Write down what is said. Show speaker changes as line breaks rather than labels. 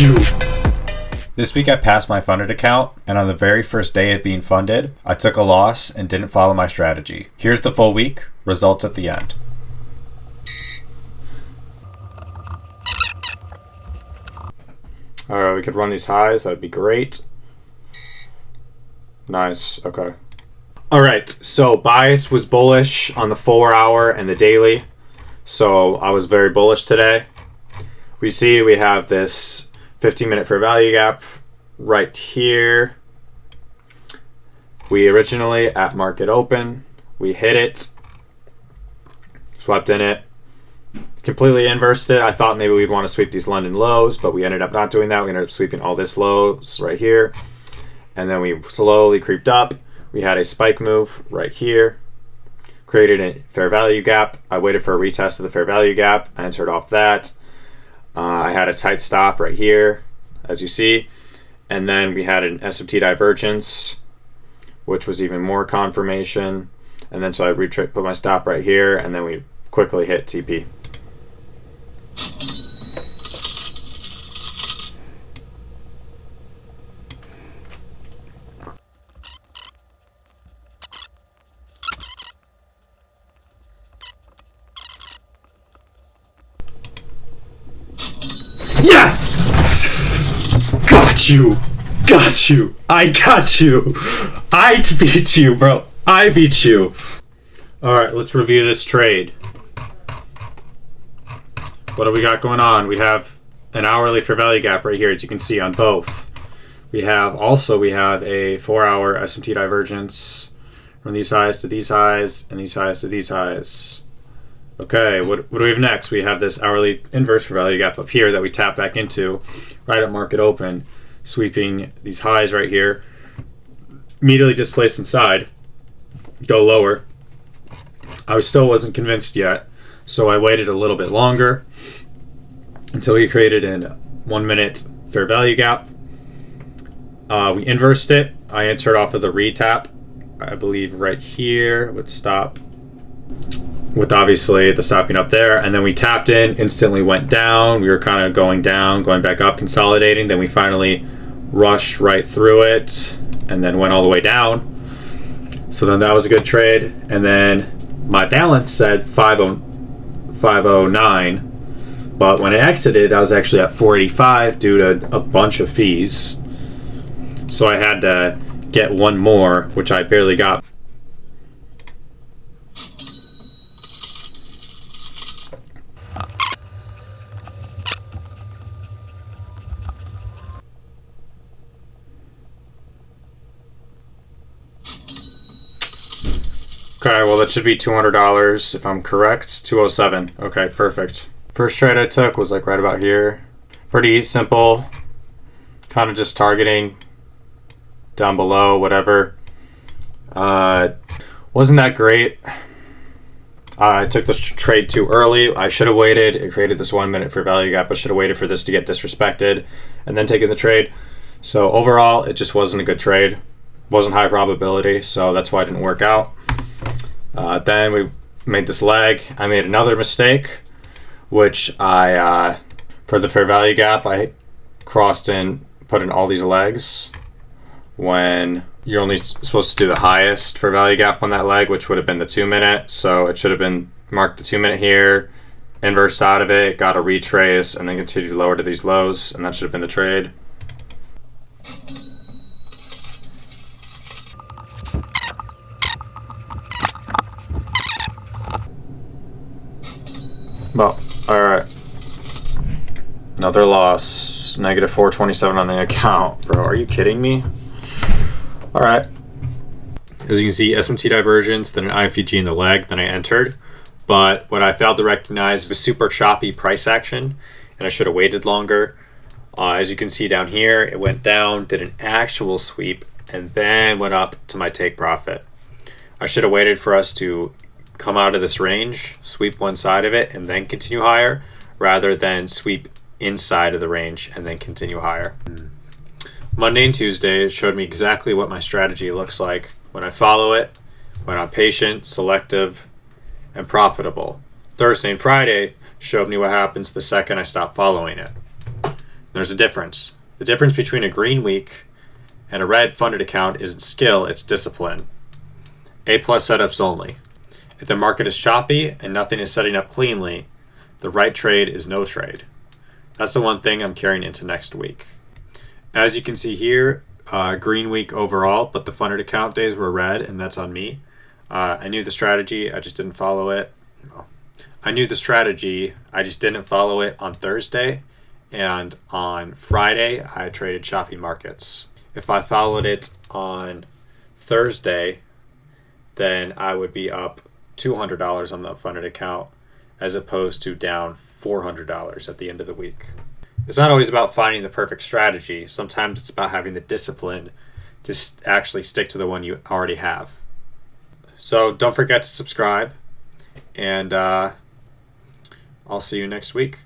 you.
This week I passed my funded account, and on the very first day of being funded, I took a loss and didn't follow my strategy. Here's the full week, results at the end. Alright, we could run these highs, that'd be great. Nice, okay. Alright, so bias was bullish on the 4 hour and the daily. So I was very bullish today. We see we have this 15-minute fair value gap right here. We originally at market open, we hit it, swept in it, completely inversed it. I thought maybe we'd want to sweep these London lows, but we ended up not doing that. We ended up sweeping all this lows right here. And then we slowly creeped up. We had a spike move right here, created a fair value gap. I waited for a retest of the fair value gap. I entered off that. I had a tight stop right here, as you see. And then we had an SMT divergence, which was even more confirmation. And then so I put my stop right here, and then we quickly hit TP.
Yes! Got you! Got you! I got you! I beat you, bro. I beat you.
Alright, let's review this trade. What do we got going on? We have an hourly fair value gap right here, as you can see on both. We have a 4 hour SMT divergence from these highs to these highs and these highs to these highs. Okay, what do we have next? We have this hourly inverse fair value gap up here that we tap back into right at market open, sweeping these highs right here, immediately displaced inside, go lower. I still wasn't convinced yet, so I waited a little bit longer until he created a 1 minute fair value gap. We inversed it. I entered off of the retap, I believe right here with stop, with obviously the stopping up there, and then we tapped in, instantly went down. We were kind of going down, going back up, consolidating. Then we finally rushed right through it and then went all the way down. So then that was a good trade. And then my balance said 509, but when I exited, I was actually at 485 due to a bunch of fees. So I had to get one more, which I barely got. Okay, well that should be $200 if I'm correct. 207. Okay, perfect. First trade I took was like right about here. Pretty simple. Kind of just targeting down below, whatever. Wasn't that great. I took this trade too early. I should have waited. It created this 1 minute fair value gap. I should have waited for this to get disrespected and then taken the trade. So overall, it just wasn't a good trade. Wasn't high probability, so that's why it didn't work out. Then we made this leg. I made another mistake, which I, for the fair value gap, I crossed in, put in all these legs when you're only supposed to do the highest fair value gap on that leg, which would have been the 2 minute. So it should have been marked the 2 minute here, inversed out of it, got a retrace, and then continued lower to these lows, and that should have been the trade. Well, alright. Another loss. Negative 427 on the account. Bro, are you kidding me? Alright. As you can see, SMT divergence, then an IFVG in the leg, then I entered. But what I failed to recognize is a super choppy price action, and I should have waited longer. As you can see down here, it went down, did an actual sweep, and then went up to my take profit. I should have waited for us to come out of this range, sweep one side of it, and then continue higher, rather than sweep inside of the range and then continue higher. Monday and Tuesday, it showed me exactly what my strategy looks like when I follow it, when I'm patient, selective, and profitable. Thursday and Friday showed me what happens the second I stop following it. There's a difference. The difference between a green week and a red funded account isn't skill, it's discipline. A+ setups only. If the market is choppy and nothing is setting up cleanly, the right trade is no trade. That's the one thing I'm carrying into next week. As you can see here, green week overall, but the funded account days were red, and that's on me. I knew the strategy, I just didn't follow it. I knew the strategy, I just didn't follow it on Thursday, and on Friday, I traded choppy markets. If I followed it on Thursday, then I would be up $200 on the funded account as opposed to down $400 at the end of the week. It's not always about finding the perfect strategy. Sometimes it's about having the discipline to actually stick to the one you already have. So don't forget to subscribe, and I'll see you next week.